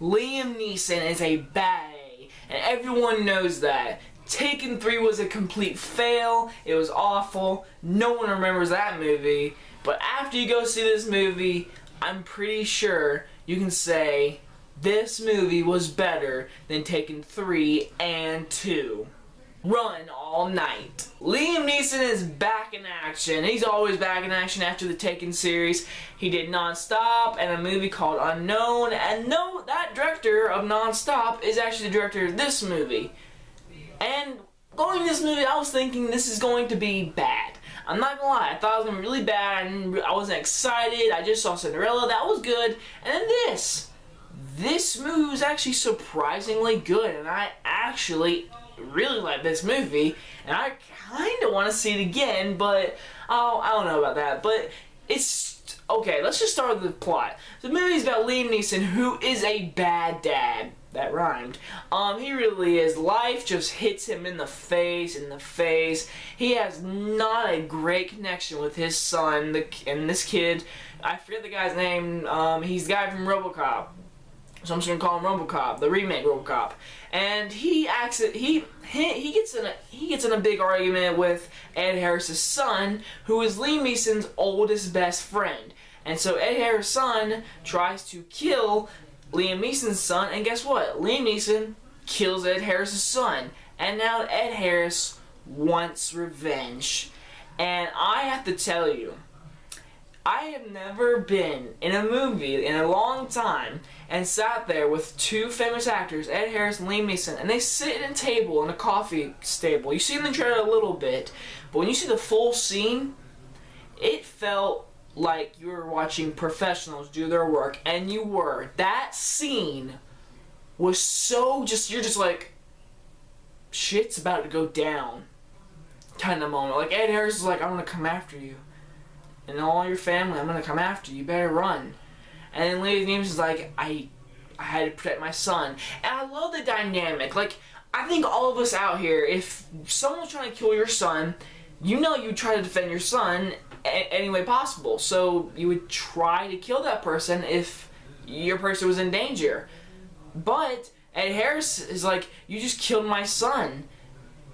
Liam Neeson is a bad A, and everyone knows that. Taken 3 was a complete fail. It was awful. No one remembers that movie. But after you go see this movie, I'm pretty sure you can say this movie was better than Taken 3 and 2. Run all night. Liam Neeson is back in action. He's always back in action after the Taken series. He did Non-Stop and a movie called Unknown. And no, that director of Non-Stop is actually the director of this movie. And going to this movie, I was thinking this is going to be bad. I'm not gonna lie, I thought it was gonna be really bad. I wasn't excited. I just saw Cinderella. That was good. And then this movie was actually surprisingly good, and I actually really like this movie, and I kind of want to see it again, but I don't know about that. But it's okay. Let's just start with the plot. The movie is about Liam Neeson, who is a bad dad. That rhymed. He really is. Life just hits him in the face, He has not a great connection with his son, and this kid. I forget the guy's name. He's the guy from RoboCop. So I'm just gonna call him RoboCop, the remake RoboCop. And he gets in a big argument with Ed Harris' son, who is Liam Neeson's oldest best friend. And so Ed Harris' son tries to kill Liam Neeson's son, and guess what? Liam Neeson kills Ed Harris' son. And now Ed Harris wants revenge. And I have to tell you, I have never been in a movie in a long time and sat there with two famous actors, Ed Harris and Liam Neeson, and they sit at a table in a coffee stable. You see in the trailer a little bit, but when you see the full scene, it felt like you were watching professionals do their work, and you were. That scene was so you're just like, shit's about to go down kind of moment. Like Ed Harris is like, I'm gonna come after you. And all your family, I'm gonna come after you. You better run. And then Liam Neeson's like, I had to protect my son. And I love the dynamic. Like, I think all of us out here, if someone's trying to kill your son, you know you try to defend your son any way possible. So you would try to kill that person if your person was in danger. But Ed Harris is like, you just killed my son.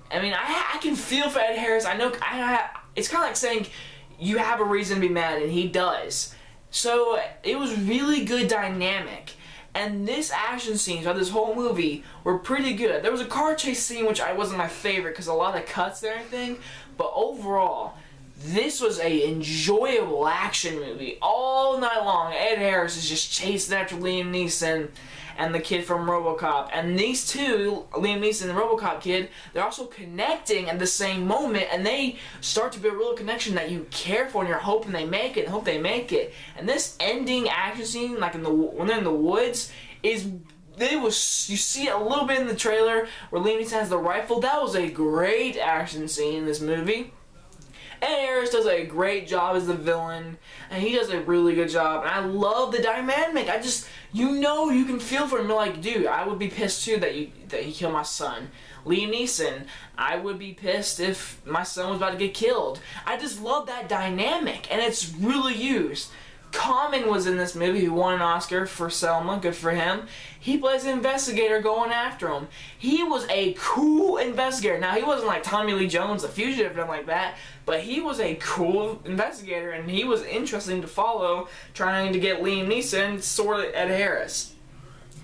I mean, I can feel for Ed Harris. I know it's kind of like saying you have a reason to be mad, and he does. So it was really good dynamic. And this action scenes throughout this whole movie were pretty good. There was a car chase scene which wasn't my favorite because a lot of cuts and everything. But overall, this was a enjoyable action movie all night long. Ed Harris is just chasing after Liam Neeson and the kid from RoboCop. And these two, Liam Neeson and the RoboCop kid, they're also connecting at the same moment, and they start to build a real connection that you care for, and you're hoping they make it, and hope they make it. And this ending action scene, like when they're in the woods, you see it a little bit in the trailer where Liam Neeson has the rifle. That was a great action scene in this movie. Ed Harris does a great job as the villain, and he does a really good job, and I love the dynamic. You can feel for him. You're like, dude, I would be pissed too that he killed my son. Liam Neeson, I would be pissed if my son was about to get killed. I just love that dynamic, and it's really used. Common was in this movie, who won an Oscar for Selma. Good for him. He plays an investigator going after him. He was a cool investigator. Now, he wasn't like Tommy Lee Jones, the fugitive, or nothing like that, but he was a cool investigator, and he was interesting to follow, trying to get Liam Neeson, sort of Ed Harris.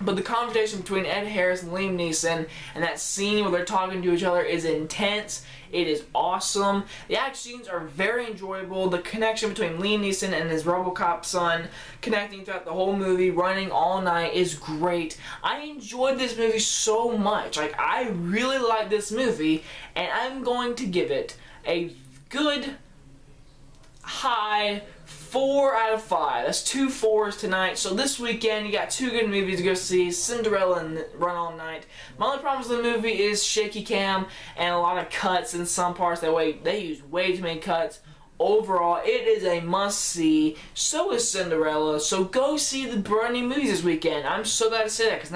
But the conversation between Ed Harris and Liam Neeson and that scene where they're talking to each other is intense. It is awesome. The action scenes are very enjoyable. The connection between Liam Neeson and his RoboCop son, connecting throughout the whole movie, running all night, is great. I enjoyed this movie so much. Like, I really like this movie, and I'm going to give it a good high 4 out of 5. That's 2 4s tonight. So this weekend, you got 2 good movies to go see, Cinderella and Run All Night. My only problem with the movie is shaky cam and a lot of cuts in some parts. They use way too many cuts. Overall, it is a must-see. So is Cinderella. So go see the brand new movies this weekend. I'm so glad to say that, because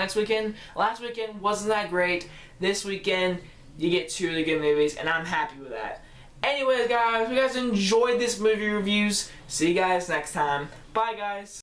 last weekend wasn't that great. This weekend, you get 2 of the good movies, and I'm happy with that. Anyways, guys, if you guys enjoyed this movie reviews, see you guys next time. Bye, guys.